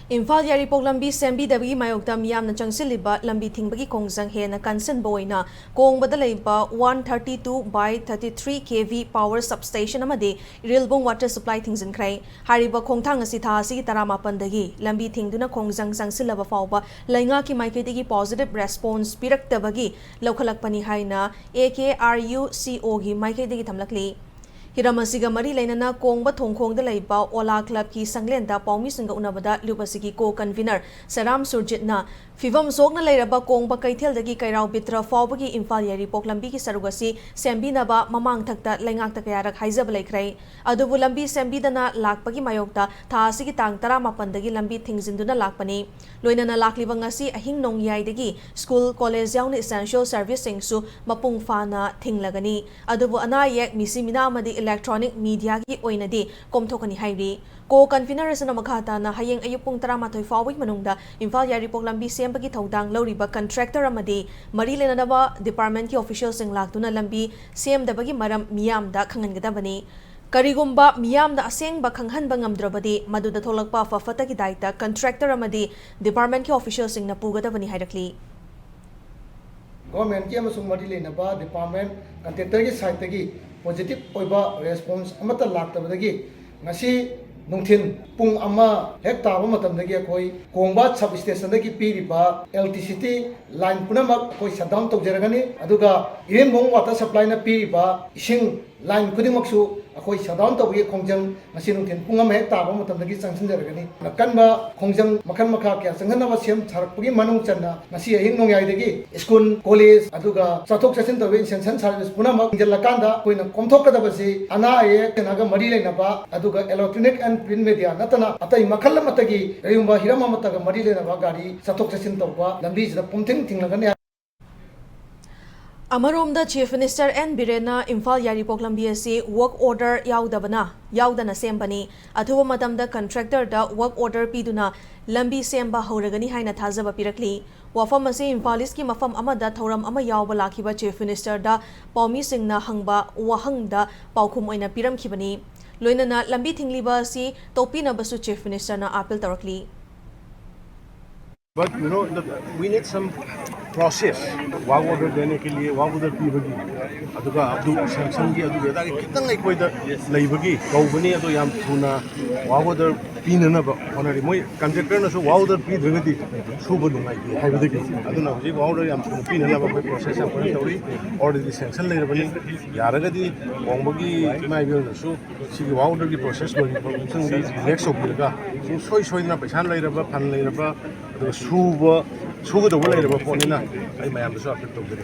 Imp-Yairipok lambi sembi dabagi mayokta miyamna changsilliba lambi thingbagi khongjang hena kansenba oina kongbada leiba 132 by 33 kV power substation amadi Irilbong water supply thingzinkhrai hariba khongthang asi tha asi taramapan dagi lambi thingduna khongjang changsillaba fawba lainga ki maikhaidagi positive response piraktabagi lokhalakpani haina AKRUCO gi maikhaidagi thamlakli Hiramasiga mari lainana kongba thongkhongda leiba Ola Club ki sanglenda paumi singa unabada lubasigi co-convener Saram Surjitna Fivam sokna leiraba kongba kaithel-dagi kairau bitra fawbagi Imp-Yairipok lambi ki sarugasi sembinaba mamang thakta laingakta kayarak haizaba leikrai adubu lambi sembidana lakpagi mayokta tha asigi tang 18 dagi lambi thingzinduna lakpani loinana lakliba ngasi ahing nongyai-dagi school college yauna essential service singsu mapung fana thinglagani adubu anayek misimina amadi electronic media ki oinadi komthokani hairi co-convener asana makhata na hayeng ayupung 13 fawbagi manungda Imp-Yairipok lambi sembagi thodang loriba contractor amadi mari lenanaba department ki official sing laktuna lambi semdabagi maram miyamda khangangadabani Karigumba miyamda asengba khanghanba ngamdrabadi maduda tholakpa fafatagi daita contractor amadi department ki official sing na pugadabani hairakli Government ki amasung mari lenaba department contractor ki side tagi positive oiba response amata laktabadagi ngasi nungthin pung ama hek taba matamdagi akoi kongba sub station dagi piriba electricity line punamak akoi shutdown tawjaragani aduga Irilbong water supply na piriba ising line kudingmaksu akoi shutdown tawgi khongjang ngasi nungthin pung ama hek taba matamdagi changsinjaragani nakanba khongjang makhan makha kya changhanaba sem tharakpagi manung channa ngasi ahing nongyai school college aduga chathok chachin tawi essential service punamak jalakanda koina komthokadabasi ana aye kenaga mari lenaba aduga electronic and print media natana atai makhal matagi rayumba hirama mataga mari lenaba gari chathok chachin tawba lambi jida pumthing thinglagani Amaromda Chief Minister N. Birena Imp-Yairipok lambi asi work order yaudana sembani athuba matamda contractor da work order piduna lambi semba hauragani haina thazaba pirakli wafam asi Imp-East ki mafam amada thoram ama yauba lakhiba Chief Minister da paumi singna hangba wahangda paukhum oina piramkhibani loinana lambi thingliba asi topina basu Chief Minister na appeal tarakli But you know, we need some process. Wag order dene ke liye, wag order pi bagi. Aduga abdu sanction ki aduga da kitang ai koi da lei bagi. Kau bani adu yam thuna wag order pi na ba. Onari moi contractor na so wag order pi dragati suba lungai ki hai bagi. Aduna ji wag order yam thuna pi na ba koi process am koi tauri order di sanction lei bani. Yaraga di wong bagi mai bi na so si wag order ki process bagi sung di relax op ga. Soi na pesan lei ba phan lei ba suga da wala da ba poni na ai mayam da so apit to